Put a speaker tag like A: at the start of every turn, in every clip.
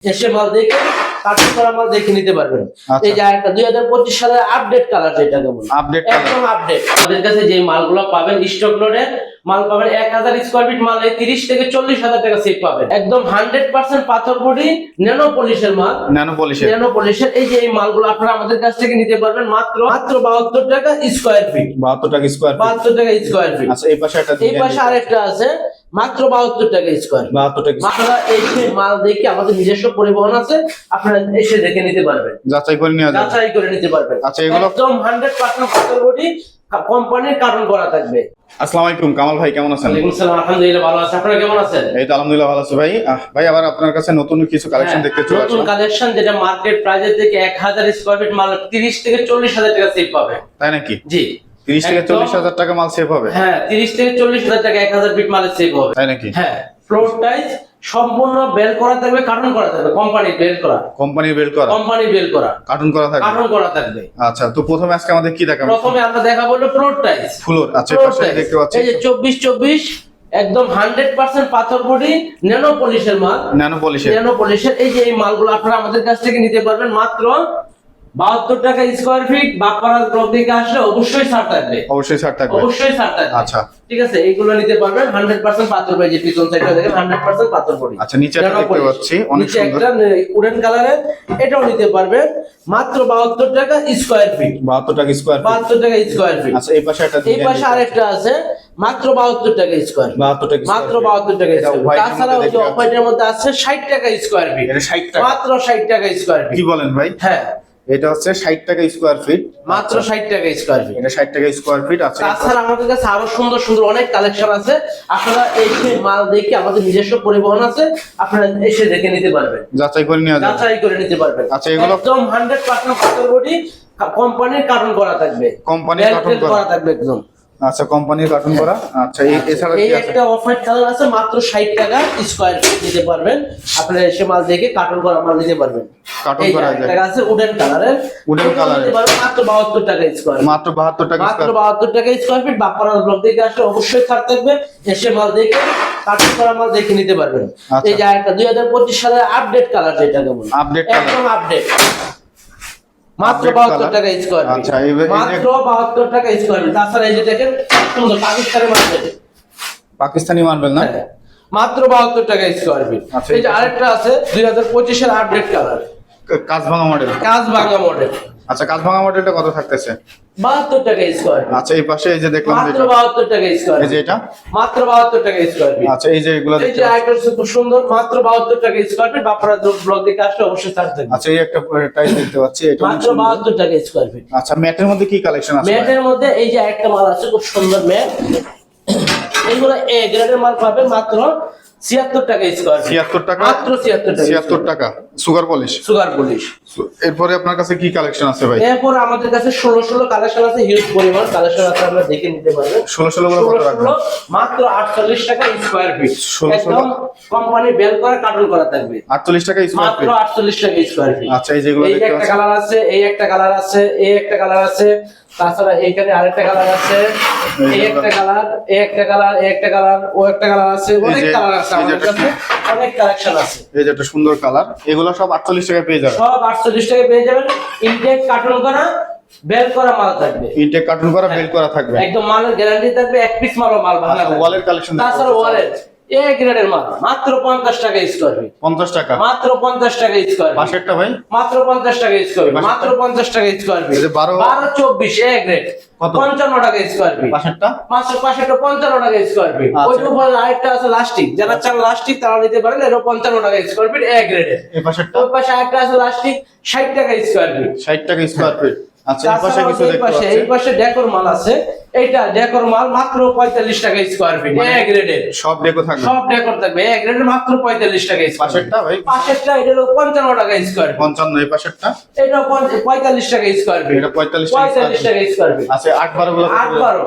A: এসে মাল দেখে কাটিং করা মাল দেখে নিতে পারবেন। এই যে একটা 2025 সালের আপডেট কালার, যেটা বলুন
B: আপডেট
A: একদম আপডেট। আমাদের কাছে যে মালগুলো পাবেন স্টক লোডের মাল পাবেন 1000 স্কয়ার ফিট মাল 30 থেকে 40,000 টাকা সেট পাবেন। একদম 100% পাথর বডি ন্যানো পলিশের মাল, ন্যানো পলিশের। এই যে এই মালগুলো আপনারা আমাদের কাছ থেকে নিতে পারবেন মাত্র 72 টাকা স্কয়ার ফিট।
B: 72 টাকা স্কয়ার ফিট।
A: 72 টাকা স্কয়ার ফিট।
B: আচ্ছা, এই পাশে একটা,
A: এই পাশে আরেকটা আছে মাত্র 72 টাকা স্কয়ার।
B: 72 টাকা।
A: আপনারা এই মাল দেখে আমাদের নিজস্ব পরিবহন আছে, আপনারা এসে দেখে নিতে পারবেন,
B: যাচাই করে
A: নিতে পারবেন।
B: আচ্ছা, এগুলো
A: একদম 100% পাথর বডি কোম্পানির কার্টন করা থাকবে।
B: আসসালামু আলাইকুম কামাল ভাই, কেমন আছেন?
A: ওয়ালাইকুম আসসালাম, আলহামদুলিল্লাহ ভালো আছি। আপনারা কেমন আছেন?
B: এই তো আলহামদুলিল্লাহ ভালো আছি ভাই। ভাই আবার আপনার কাছে নতুন কিছু কালেকশন দেখতে চলে আসলাম।
A: নতুন কালেকশন, যেটা মার্কেট প্রাইসের থেকে 1000 স্কয়ার ফিট মাল 30 থেকে 40,000 টাকা সেট পাবে।
B: তাই নাকি?
A: জি,
B: 30 থেকে 40,000 টাকা মাল সেভ হবে।
A: হ্যাঁ, 30 থেকে 40,000 টাকা 1000 ফিট মাল সেভ হবে।
B: তাই নাকি?
A: হ্যাঁ, ফ্লোর টাইস সম্পূর্ণ বেল করা থাকবে, কার্টন করা থাকবে, কোম্পানি বেল করা,
B: কার্টন করা
A: থাকবে।
B: আচ্ছা, তো প্রথমে আজকে আমাদের কি দেখাবেন?
A: প্রথমে আমরা দেখাবো ফ্লোর টাইস।
B: ফ্লোর, আচ্ছা, এই পাশে দেখতে পাচ্ছি
A: এই যে 24 একদম 100% পাথর বডি ন্যানো পলিশের মাল,
B: ন্যানো পলিশের।
A: এই যে এই মালগুলো আপনারা আমাদের কাছ থেকে নিতে পারবেন মাত্র 72 টাকা স্কয়ার ফিট। বাপ্পারাজ ব্লক থেকে আসলে অবশ্যই ছাড় থাকবে, আচ্ছা, ঠিক আছে। এইগুলো নিতে পারবেন 100% পাথর বডি। যে পিছন সাইডটা দেখেন 100% পাথর বডি।
B: আচ্ছা, নিচে দেখতে পাচ্ছি অনেক সুন্দর
A: একটা উডেন কালারের, এটাও নিতে পারবেন মাত্র 72 টাকা স্কয়ার ফিট।
B: 72 টাকা স্কয়ার ফিট। আচ্ছা, এই পাশে
A: আরেকটা আছে মাত্র 72 টাকা স্কয়ার ফিট।
B: 72 টাকা
A: মাত্র 72 টাকা স্কয়ার ফিট। তাছাড়া ওই যে অফারের মধ্যে আছে 60 টাকা স্কয়ার ফিট।
B: এটা 60 টাকা,
A: মাত্র 60 টাকা স্কয়ার ফিট।
B: কি বলেন ভাই?
A: হ্যাঁ,
B: এটা হচ্ছে 60 টাকা স্কয়ার ফিট,
A: মাত্র 60 টাকা স্কয়ার ফিট।
B: এটা 60 টাকা স্কয়ার ফিট। আচ্ছা,
A: তাছাড়া আমাদের কাছে আরো সুন্দর সুন্দর অনেক কালেকশন আছে, আপনারা এই মাল দেখে আমাদের নিজস্ব পরিবহন আছে, আপনারা এসে দেখে নিতে পারবেন,
B: যাচাই করে
A: নিতে পারবেন।
B: আচ্ছা, এগুলো
A: একদম 100% পাথর বডি কোম্পানির কার্টন করা থাকবে, করা থাকবে একদম।
B: আচ্ছা, কোম্পানির কার্টন করা। আচ্ছা, এছাড়া
A: এই
B: কি আছে?
A: একটা অফ হোয়াইট কালার আছে মাত্র 60 টাকা স্কয়ার ফিট নিতে পারবেন। আপনারা এসে মাল দেখে কার্টন করা মাল নিতে পারবেন।
B: কার্টন করা যায়।
A: একটা আছে উডেন কালারের, নিতে পারবেন মাত্র 72 টাকা স্কয়ার,
B: মাত্র 72 টাকা
A: স্কয়ার ফিট। বাপ্পারাজ ব্লক থেকে আসলে অবশ্যই ছাড় থাকবে, এসে মাল দেখে কার্টন করা মাল দেখে নিতে পারবেন। এই যে একটা 2025 সালের আপডেট কালার, যেটা বলুন একদম আপডেট, মাত্র 72 টাকা স্কয়ার ফিট।
B: আচ্ছা,
A: মাত্র 72 টাকা স্কয়ার ফিট। তাছাড়া এই যে দেখেন সুন্দর
B: পাকিস্তানি মার্বেল না,
A: মাত্র 72 টাকা স্কয়ার ফিট।
B: আচ্ছা,
A: এই যে আরেকটা আছে 2025 এর আপডেট কালার,
B: কাঁচ ভাঙা মডেল। আচ্ছা, কাঁচ ভাঙা মডেলটা কত থাকতেছে?
A: 72 টাকা স্কয়ার ফিট।
B: আচ্ছা, এই পাশে এই যে দেখলাম,
A: মাত্র 72 টাকা স্কয়ার
B: এই যে এটা
A: মাত্র 72 টাকা স্কয়ার ফিট।
B: আচ্ছা, এই যে এগুলো
A: এই যে আইটেম খুব সুন্দর, মাত্র 72 টাকা স্কয়ার ফিট। বাপ্পারাজ ব্লক থেকে আসলে অবশ্যই ছাড় থাকবে।
B: আচ্ছা, এই একটা টাইস দেখতে পাচ্ছি, এটা
A: মাত্র 72 টাকা স্কয়ার ফিট।
B: আচ্ছা, ম্যাটের মধ্যে কি কালেকশন আছে?
A: ম্যাটের মধ্যে এই যে একটা মাল আছে খুব সুন্দর ম্যাট, এইগুলো এ গ্রেডের মাল পাবেন মাত্র 76 টাকা স্কয়ার ফিট।
B: 76 টাকা,
A: মাত্র 76
B: টাকা সুগার পলিশ। এরপরে আপনার কাছে কি কালেকশন আছে ভাই?
A: এরপর আমাদের কাছে 16 কালেকশন আছে, হিউজ পরিমাণ কালেকশন আছে, আমরা দেখে নিতে পারবেন।
B: 16 গুলো কত রাখবেন?
A: মাত্র 48 টাকা স্কয়ার ফিট। একদম কোম্পানি বেল করা কার্টন করা থাকবে,
B: 48 টাকা স্কয়ার
A: মাত্র
B: ফিট।
A: 48 টাকা স্কয়ার ফিট।
B: আচ্ছা, এই যেগুলো
A: এই
B: দেখতে
A: একটা
B: পাচ্ছি,
A: কালার আছে, এই একটা কালার আছে, এই একটা কালার আছে, তাছাড়া এখানে আরেকটা কালার আছে, এই একটা কালার, এই একটা কালার, এই একটা কালার, ও একটা কালার আছে, অনেক কালার আছে আমাদের কাছে, অনেক কালেকশন আছে।
B: এই যে একটা সুন্দর কালার, এগুলো সব 48 টাকা পেয়ে যাবেন,
A: সব 48 টাকা পেয়ে যাবেন। ইনটেক কার্টন করা বেল করা মাল থাকবে,
B: ইনটেক কার্টন করা বেল করা থাকবে,
A: একদম মালের গ্যারান্টি থাকবে, এক পিস মাল ভাঙা থাকবে।
B: ওয়ালের কালেকশন,
A: তাছাড়া ওয়ালের এ গ্রেডের মাল মাত্র 50 টাকা স্কয়ার ফিট।
B: 50 টাকা,
A: মাত্র 50 টাকা স্কয়ার ফিট।
B: পাশেরটা ভাই
A: মাত্র 50 টাকা স্কয়ার ফিট, মাত্র 50 টাকা স্কয়ার ফিট।
B: 12
A: 24 এ গ্রেড 55 টাকা স্কয়ার ফিট।
B: পাশেরটা
A: মাত্র 55 টাকা স্কয়ার ফিট। ওই উপরে আরেকটা আছে লাস্টিক, যারা চান লাস্টিক তারা নিতে পারেন, এর 55 টাকা স্কয়ার ফিট এ গ্রেডে।
B: এই পাশেরটা,
A: ওই পাশে আরেকটা আছে লাস্টিক 60 টাকা স্কয়ার ফিট।
B: 60 টাকা স্কয়ার ফিট। আচ্ছা, এই পাশে কিছু দেখতে পাচ্ছি,
A: এই পাশে ডেকোর মাল আছে, এইটা ডেকোর মাল মাত্র 45 টাকা স্কয়ার ফিট এ গ্রেডের।
B: সব ডেকো থাকবে,
A: সব ডেকোর থাকবে এ গ্রেডের, মাত্র 45 টাকা স্কয়ার।
B: পাশেরটা ভাই,
A: পাশেরটা এটা হলো 55 টাকা স্কয়ার ফিট।
B: 55, এই পাশেরটা
A: এটা 45 টাকা স্কয়ার ফিট।
B: এটা 45
A: টাকা স্কয়ার ফিট।
B: আচ্ছা, 8-12 গুলো
A: 8-12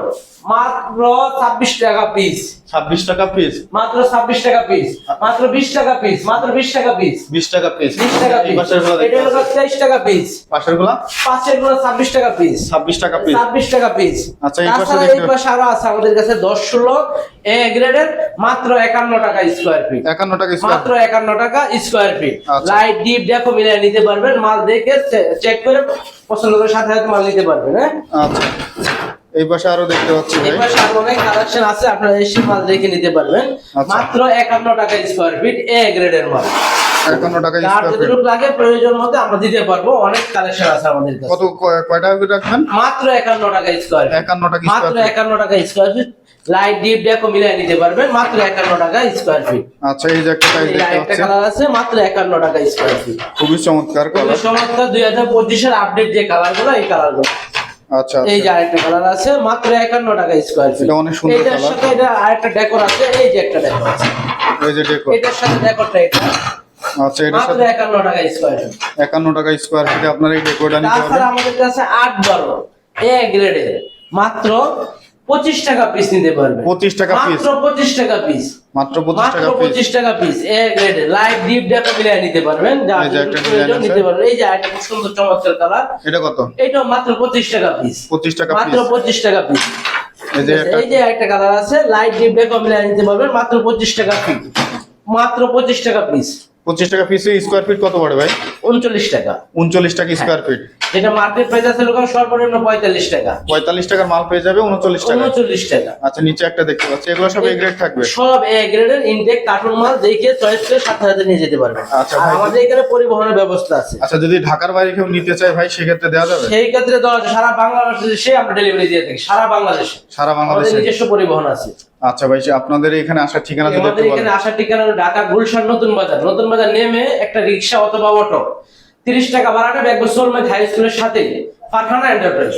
A: মাত্র 26 টাকা পিস।
B: 26 টাকা পিস,
A: মাত্র 26 টাকা পিস, মাত্র 20 টাকা পিস, মাত্র 20 টাকা পিস,
B: 20 টাকা পিস,
A: 20 টাকা
B: এই
A: পিস।
B: পাশের গুলো
A: এটা হলো 23 টাকা পিস।
B: পাশের গুলো
A: পাশের গুলো 26 টাকা পিস,
B: 26 টাকা পিস,
A: 26 টাকা পিস।
B: আচ্ছা, এই পাশে
A: তাছাড়া এই
B: দেখতে
A: পাশে আরো আছে আমাদের কাছে 10-16 এ গ্রেডের মাত্র 51 টাকা স্কয়ার ফিট।
B: 51 টাকা স্কয়ার
A: মাত্র 51 টাকা স্কয়ার ফিট।
B: আচ্ছা।
A: লাইট ডিপ দেখো মিলিয়ে নিতে পারবেন, মাল দেখে চেক করে পছন্দ করে সাথে সাথে মাল নিতে পারবেন। হ্যাঁ,
B: আচ্ছা এই পাশে আরো দেখতে পাচ্ছি ভাই।
A: এই পাশে আরো অনেক কালেকশন আছে, আপনারা এসে মাল দেখে নিতে পারবেন।
B: আচ্ছা।
A: মাত্র 51 টাকা স্কয়ার ফিট এ গ্রেডের মাল।
B: 51 টাকা
A: যার
B: স্কয়ার ফিট।
A: যতটুকু লাগে প্রয়োজন মতো আমরা দিতে পারবো, অনেক কালেকশন আছে আমাদের কাছে।
B: কত কয় টাকা করে রাখবেন?
A: মাত্র 51 টাকা স্কয়ার ফিট।
B: 51 টাকা
A: মাত্র
B: স্কয়ার ফিট।
A: 51 টাকা স্কয়ার ফিট। লাইট ডিপ দেখো মিলিয়ে নিতে পারবেন, মাত্র 51 টাকা স্কয়ার ফিট।
B: আচ্ছা এই যে একটা টাইল
A: এই
B: দেখতে
A: একটা
B: পাচ্ছি,
A: কালার আছে মাত্র 51 টাকা স্কয়ার ফিট।
B: খুবই চমৎকার
A: খুবই
B: কালার।
A: চমৎকার 2025 এর আপডেট যে কালারগুলো, এই কালারগুলো।
B: আচ্ছা
A: এই যে
B: আচ্ছা
A: আরেকটা কালার আছে মাত্র 51 টাকা স্কয়ার ফিট।
B: এটা অনেক সুন্দর
A: এটার
B: কালার।
A: সাথে এটা আরেকটা ডেকোর আছে, এই যে একটা ডেকোর আছে,
B: এই যে ডেকোর।
A: এটার সাথে ডেকোরটা এটা
B: আচ্ছা এটার
A: মাত্র
B: সাথে
A: 51 টাকা স্কয়ার ফিট।
B: 51 টাকা স্কয়ার ফিটে আপনারা এই ডেকোরটা নিতে
A: তাছাড়া
B: পারবেন।
A: আমাদের কাছে 8-12 এ গ্রেডের মাত্র 25 টাকা পিস নিতে পারবেন।
B: 25 টাকা পিস।
A: মাত্র 25 টাকা পিস।
B: মাত্র 25
A: মাত্র
B: টাকা পিস।
A: 25 টাকা পিস এ গ্রেডের লাইট ডিপ ডেটা মিলিয়ে নিতে পারবেন, যা
B: এই যে একটা
A: প্রয়োজন
B: ডিজাইন আছে।
A: নিতে পারবেন। এই যে একটা খুব সুন্দর চমৎকার কালার,
B: এটা কত?
A: এটাও মাত্র 25 টাকা পিস।
B: 25 টাকা
A: মাত্র
B: পিস।
A: 25 টাকা পিস।
B: এই যে একটা
A: এই যে একটা কালার আছে লাইট ডিপ ডেটা মিলিয়ে নিতে পারবেন, মাত্র 25 টাকা পিস। মাত্র 25 টাকা পিস।
B: 25 টাকা পিসে স্কয়ার ফিট কত পড়ে ভাই?
A: 39 টাকা।
B: 39 টাকা স্কয়ার ফিট।
A: যেটা মার্কেট প্রাইস আছে লোকাল সর্বনিম্ন 45 টাকা।
B: 45 টাকার মাল পেয়ে যাবে 39 টাকা।
A: 39 টাকা।
B: আচ্ছা নিচে একটা দেখতে পাচ্ছি, এগুলো সব এ গ্রেড থাকবে।
A: সব এ গ্রেডের ইনটেক কার্টুন মাল দেখে চয়েস করে সাথে সাথে নিয়ে যেতে পারবেন।
B: আচ্ছা
A: আর
B: ভাই।
A: আমাদের এখানে পরিবহনের ব্যবস্থা আছে।
B: আচ্ছা যদি ঢাকার বাইরে কেউ নিতে চায় ভাই সেক্ষেত্রে দেওয়া যাবে?
A: সেই ক্ষেত্রে তো সারা বাংলাদেশে আমরা ডেলিভারি দিয়ে থাকি, সারা বাংলাদেশে
B: সারা
A: আমাদের
B: বাংলাদেশে।
A: নিজস্ব পরিবহন আছে।
B: আচ্ছা ভাই আপনাদের এখানে আসার ঠিকানা যদি
A: আমাদের
B: একটু
A: এখানে
B: বলেন।
A: আসার ঠিকানা হলো ঢাকা গুলশান নতুন বাজার। নতুন বাজার নেমে একটা রিক্সা অথবা অটো 30 টাকা ভাড়াটা ব্যাগ সোলমেদ হাই স্কুলের সাথে ফারহানা এন্টারপ্রাইজ।